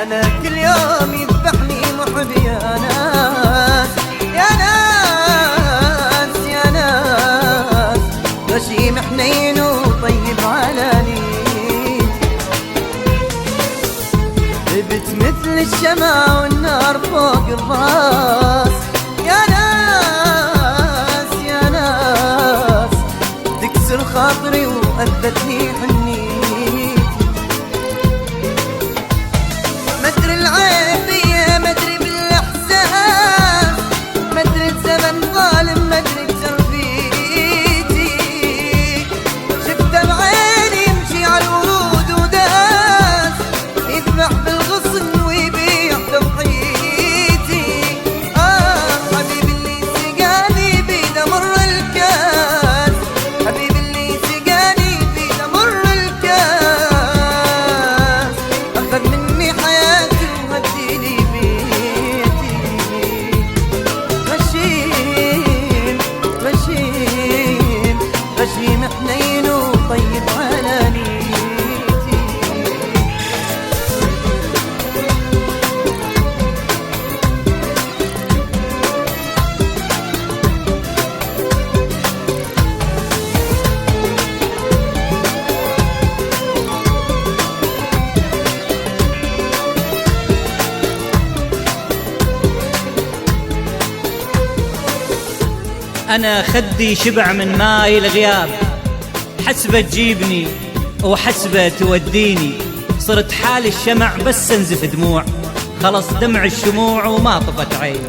أنا كل يوم يذبحني محب يا ناس يا ناس يا ناس، غشيم حنين وطيب علاني، ثبت مثل الشمع والنار فوق الراس يا ناس يا ناس، تكسر خاطري وأذتني حنيتي، مدري العين فيا مدري بالإحساس، مدري الزمن ظالم مدري تربيتي، شفته بعيني يمشي على الورود وداس، يذبح بالغصن ويبيع تضحيتي، حبيبي اللي سقاني بيده مر الكاس، حبيبي اللي سقاني بيده مر الكاس، أخذ مني حياتي وهديلي بيتي، غشيم غشيم غشيم حنين وطيب على نيتي. أنا خدي شبع من ماي الغياب، حسبة تجيبني وحسبة توديني، صرت حال الشمع بس انزف دموع، خلص دمع الشموع وما طفت عيني،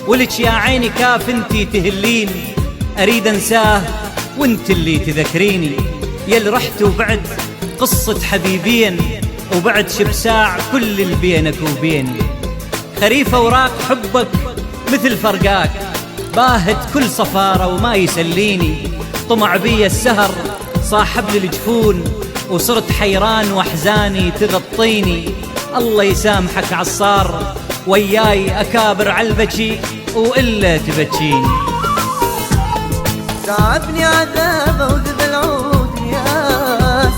ولك يا عيني كاف انتي تهليني، أريد أنساه وانت اللي تذكريني، يل رحت وبعد قصة حبيبين، وبعد شبساع كل اللي بينك وبيني، خريف أوراق حبك مثل فرقاك، باهت كل صفارة وما يسليني، طمع بي السهر صاحب لي الجفون، وصرت حيران واحزاني تغطيني، الله يسامحك عصار وياي أكابر عالبكي وإلا تبكيني. تعبني عذابه وذب العود ياس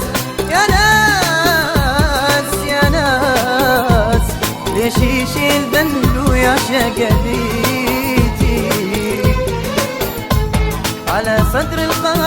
يا ناس يا ناس، ليش يشيل ذنبه ويعشق بيتي، على صدر القلب